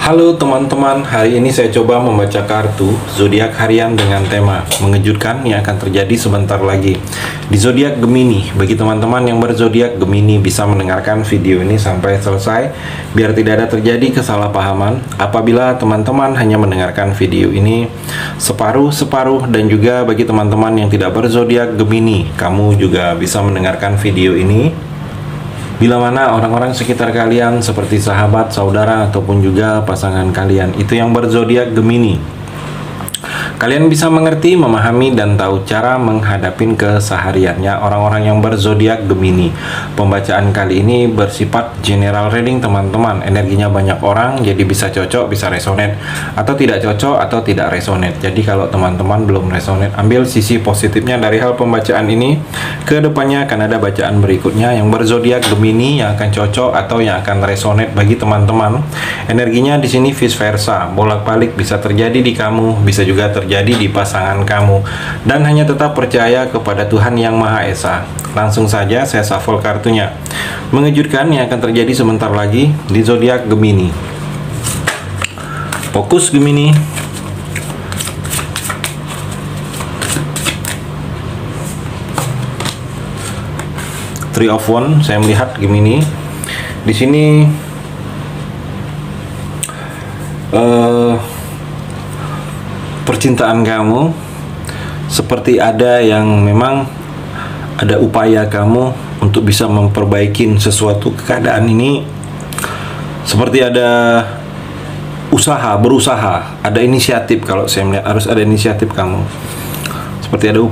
Halo teman-teman, hari ini saya coba membaca kartu zodiak harian dengan tema mengejutkan yang akan terjadi sebentar lagi di zodiak Gemini. Bagi teman-teman yang berzodiak Gemini bisa mendengarkan video ini sampai selesai biar tidak ada terjadi kesalahpahaman apabila teman-teman hanya mendengarkan video ini separuh-separuh, dan juga bagi teman-teman yang tidak berzodiak Gemini, kamu juga bisa mendengarkan video ini bila mana orang-orang sekitar kalian seperti sahabat, saudara, ataupun juga pasangan kalian itu yang berzodiak Gemini. Kalian bisa mengerti, memahami, dan tahu cara menghadapin kesehariannya orang-orang yang berzodiak Gemini. Pembacaan kali ini bersifat general reading teman-teman. Energinya banyak orang, jadi bisa cocok, bisa resonate, atau tidak cocok, atau tidak resonate. Jadi kalau teman-teman belum resonate, ambil sisi positifnya dari hal pembacaan ini. Kedepannya akan ada bacaan berikutnya yang berzodiak Gemini yang akan cocok atau yang akan resonate bagi teman-teman. Energinya di sini vice versa, bolak-balik bisa terjadi di kamu, bisa juga terjadi di pasangan kamu, dan hanya tetap percaya kepada Tuhan Yang Maha Esa. Langsung saja saya shuffle kartunya. Mengejutkan yang akan terjadi sebentar lagi di zodiak Gemini. Fokus Gemini. Three of Wands, saya melihat Gemini di sini percintaan kamu seperti ada yang memang ada upaya kamu untuk bisa memperbaiki sesuatu keadaan ini, seperti ada berusaha, ada inisiatif. Kalau saya melihat harus ada inisiatif kamu, seperti ada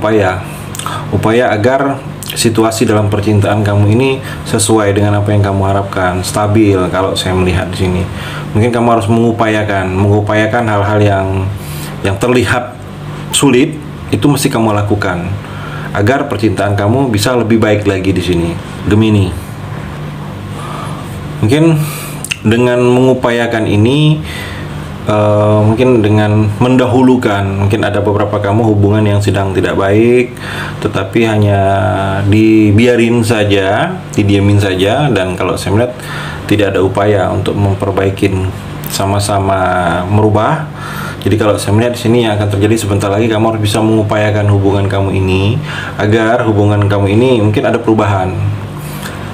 upaya agar situasi dalam percintaan kamu ini sesuai dengan apa yang kamu harapkan, stabil. Kalau saya melihat di sini, mungkin kamu harus mengupayakan hal-hal yang terlihat sulit, itu mesti kamu lakukan agar percintaan kamu bisa lebih baik lagi di sini, Gemini. Mungkin dengan mengupayakan ini, mungkin dengan mendahulukan, mungkin ada beberapa kamu hubungan yang sedang tidak baik, tetapi hanya dibiarin saja, didiamin saja, dan kalau saya melihat tidak ada upaya untuk memperbaikin, sama-sama merubah. Jadi kalau saya melihat di sini yang akan terjadi sebentar lagi, kamu harus bisa mengupayakan hubungan kamu ini agar hubungan kamu ini mungkin ada perubahan,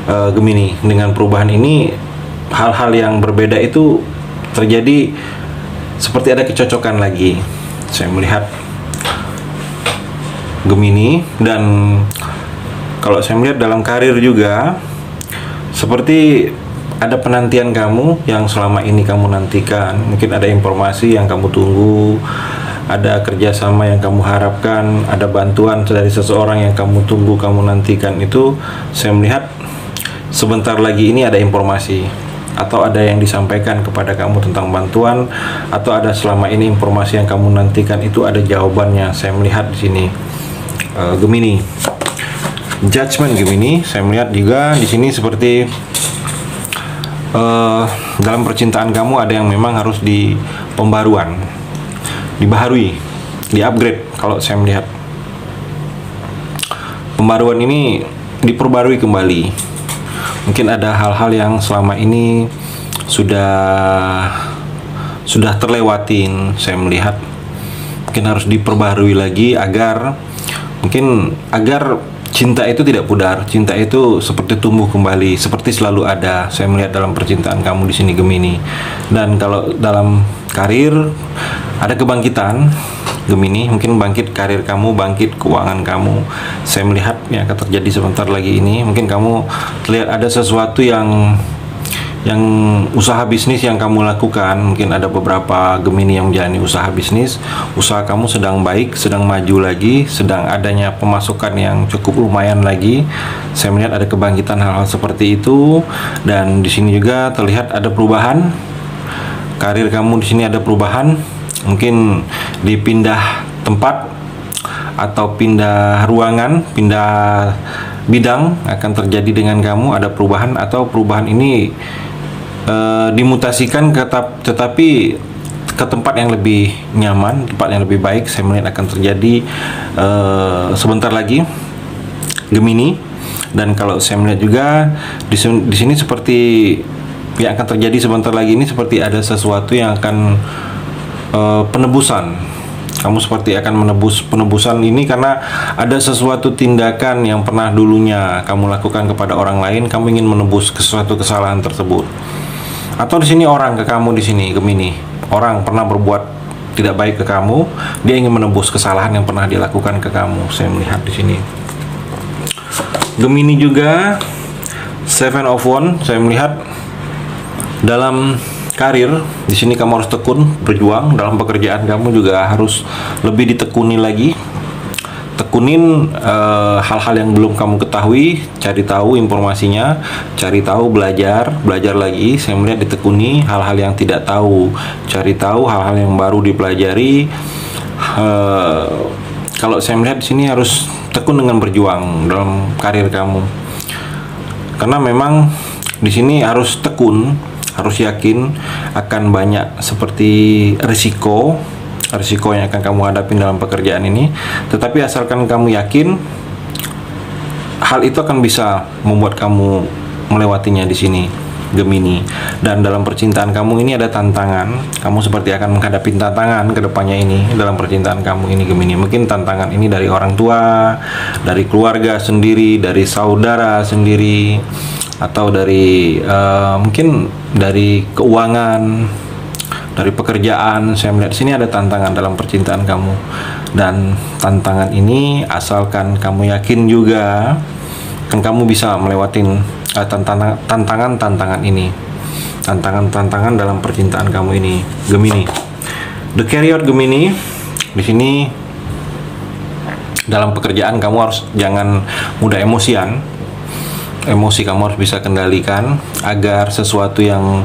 Gemini. Dengan perubahan ini, hal-hal yang berbeda itu terjadi, seperti ada kecocokan lagi. Saya melihat Gemini, dan kalau saya melihat dalam karir juga seperti ada penantian kamu yang selama ini kamu nantikan. Mungkin ada informasi yang kamu tunggu, ada kerjasama yang kamu harapkan, ada bantuan dari seseorang yang kamu tunggu, kamu nantikan. Itu saya melihat sebentar lagi ini ada informasi, atau ada yang disampaikan kepada kamu tentang bantuan, atau ada selama ini informasi yang kamu nantikan itu ada jawabannya. Saya melihat di sini, Gemini. Judgment Gemini, saya melihat juga di sini seperti dalam percintaan kamu ada yang memang harus dibaharui, di-upgrade. Kalau saya melihat pembaruan ini, diperbarui kembali. Mungkin ada hal-hal yang selama ini sudah terlewatin. Saya melihat mungkin harus diperbarui lagi agar cinta itu tidak pudar, cinta itu seperti tumbuh kembali, seperti selalu ada. Saya melihat dalam percintaan kamu di sini, Gemini. Dan kalau dalam karir ada kebangkitan, Gemini. Mungkin bangkit karir kamu, bangkit keuangan kamu. Saya melihat yang akan terjadi sebentar lagi ini. Mungkin kamu terlihat ada sesuatu yang usaha bisnis yang kamu lakukan. Mungkin ada beberapa Gemini yang menjalani usaha bisnis, usaha kamu sedang baik, sedang maju lagi, sedang adanya pemasukan yang cukup lumayan lagi. Saya melihat ada kebangkitan hal-hal seperti itu. Dan di sini juga terlihat ada perubahan karir kamu. Di sini ada perubahan, mungkin dipindah tempat atau pindah ruangan, pindah bidang akan terjadi dengan kamu. Ada perubahan, atau perubahan ini dimutasikan tetapi ke tempat yang lebih nyaman, tempat yang lebih baik. Saya melihat akan terjadi sebentar lagi, Gemini. Dan kalau saya melihat juga di sini seperti yang akan terjadi sebentar lagi ini seperti ada sesuatu yang akan penebusan. Kamu seperti akan menebus penebusan ini karena ada sesuatu tindakan yang pernah dulunya kamu lakukan kepada orang lain, kamu ingin menebus sesuatu kesalahan tersebut. Atau di sini orang ke kamu, di sini Gemini, orang pernah berbuat tidak baik ke kamu, dia ingin menebus kesalahan yang pernah dilakukan ke kamu. Saya melihat di sini. Gemini juga Seven of Wands, saya melihat dalam karir di sini kamu harus tekun berjuang. Dalam pekerjaan kamu juga harus lebih ditekuni lagi. Tekunin hal-hal yang belum kamu ketahui, cari tahu informasinya, cari tahu, belajar lagi. Saya melihat ditekuni hal-hal yang tidak tahu, cari tahu hal-hal yang baru dipelajari. Kalau saya melihat di sini harus tekun dengan berjuang dalam karir kamu. Karena memang di sini harus tekun, harus yakin akan banyak seperti risiko yang akan kamu hadapi dalam pekerjaan ini. Tetapi asalkan kamu yakin, hal itu akan bisa membuat kamu melewatinya di sini, Gemini. Dan dalam percintaan kamu ini ada tantangan. Kamu seperti akan menghadapi tantangan ke depannya ini dalam percintaan kamu ini, Gemini. Mungkin tantangan ini dari orang tua, dari keluarga sendiri, dari saudara sendiri, atau dari mungkin dari keuangan, dari pekerjaan. Saya melihat di sini ada tantangan dalam percintaan kamu, dan tantangan ini asalkan kamu yakin juga kan kamu bisa melewatin tantangan ini, tantangan dalam percintaan kamu ini, Gemini. The Carrier Gemini di sini dalam pekerjaan kamu harus jangan mudah emosian. Emosi kamu harus bisa kendalikan agar sesuatu yang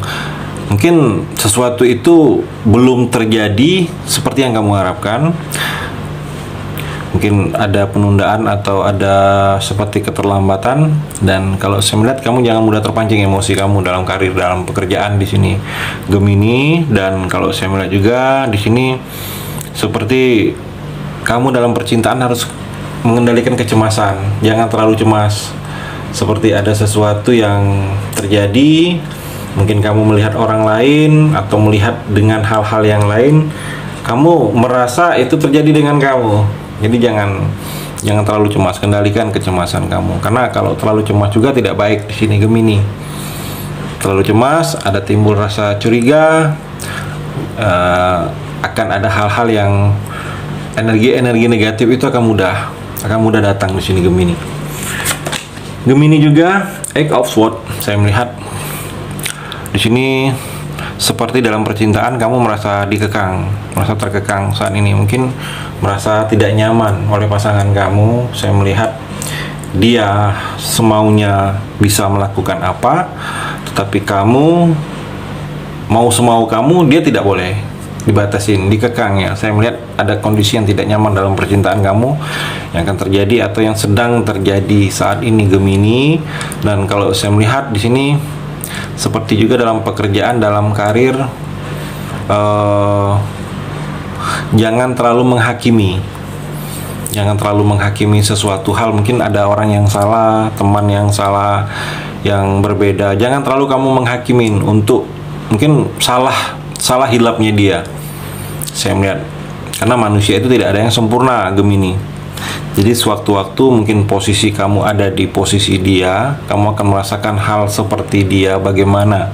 mungkin sesuatu itu belum terjadi seperti yang kamu harapkan. Mungkin ada penundaan atau ada seperti keterlambatan, dan kalau saya melihat kamu jangan mudah terpancing emosi kamu dalam karir, dalam pekerjaan di sini, Gemini. Dan kalau saya melihat juga di sini seperti kamu dalam percintaan harus mengendalikan kecemasan, jangan terlalu cemas. Seperti ada sesuatu yang terjadi, mungkin kamu melihat orang lain atau melihat dengan hal-hal yang lain, kamu merasa itu terjadi dengan kamu. Jadi jangan terlalu cemas, kendalikan kecemasan kamu. Karena kalau terlalu cemas juga tidak baik di sini, Gemini. Terlalu cemas, ada timbul rasa curiga, akan ada hal-hal yang energi negatif itu akan mudah datang di sini, Gemini. Gemini juga Eight of Swords, saya melihat di sini seperti dalam percintaan kamu merasa terkekang saat ini, mungkin merasa tidak nyaman oleh pasangan kamu. Saya melihat dia semaunya bisa melakukan apa, tetapi kamu mau semau kamu, dia tidak boleh, dibatasin, dikekang ya. Saya melihat ada kondisi yang tidak nyaman dalam percintaan kamu yang akan terjadi atau yang sedang terjadi saat ini, Gemini. Dan kalau saya melihat di sini seperti juga dalam pekerjaan, dalam karir, jangan terlalu menghakimi sesuatu hal. Mungkin ada orang yang salah, teman yang salah, yang berbeda. Jangan terlalu kamu menghakimin untuk mungkin salah hilapnya dia. Saya melihat karena manusia itu tidak ada yang sempurna, Gemini. Jadi sewaktu-waktu mungkin posisi kamu ada di posisi dia, kamu akan merasakan hal seperti dia, bagaimana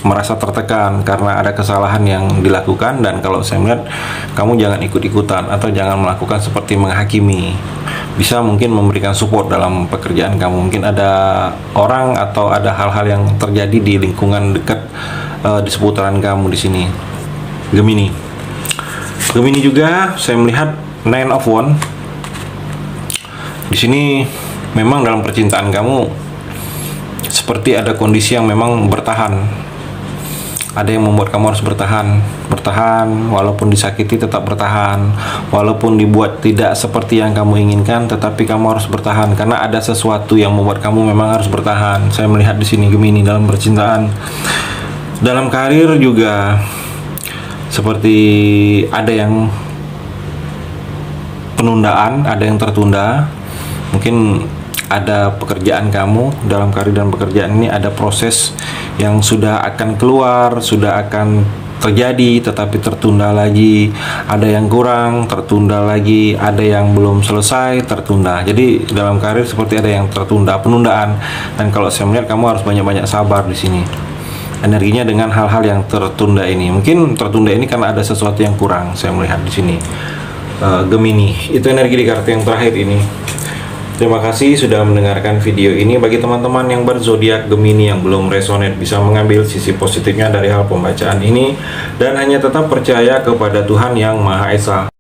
merasa tertekan karena ada kesalahan yang dilakukan. Dan kalau saya melihat kamu jangan ikut-ikutan atau jangan melakukan seperti menghakimi. Bisa mungkin memberikan support dalam pekerjaan kamu. Mungkin ada orang atau ada hal-hal yang terjadi di lingkungan dekat di seputaran kamu di sini, Gemini. Gemini juga saya melihat Nine of Wands. Di sini memang dalam percintaan kamu seperti ada kondisi yang memang bertahan. Ada yang membuat kamu harus bertahan walaupun disakiti, tetap bertahan, walaupun dibuat tidak seperti yang kamu inginkan, tetapi kamu harus bertahan karena ada sesuatu yang membuat kamu memang harus bertahan. Saya melihat di sini, Gemini, dalam percintaan. Dalam karir juga seperti ada yang penundaan, ada yang tertunda. Mungkin ada pekerjaan kamu, dalam karir dan pekerjaan ini ada proses yang sudah akan keluar, sudah akan terjadi tetapi tertunda lagi, ada yang kurang tertunda lagi, ada yang belum selesai tertunda. Jadi dalam karir seperti ada yang tertunda, penundaan. Dan kalau saya melihat kamu harus banyak-banyak sabar di sini. Energinya dengan hal-hal yang tertunda ini. Mungkin tertunda ini karena ada sesuatu yang kurang, saya melihat di sini. Gemini, itu energi di kartu yang terakhir ini. Terima kasih sudah mendengarkan video ini. Bagi teman-teman yang berzodiak Gemini yang belum resonate, bisa mengambil sisi positifnya dari hal pembacaan ini dan hanya tetap percaya kepada Tuhan Yang Maha Esa.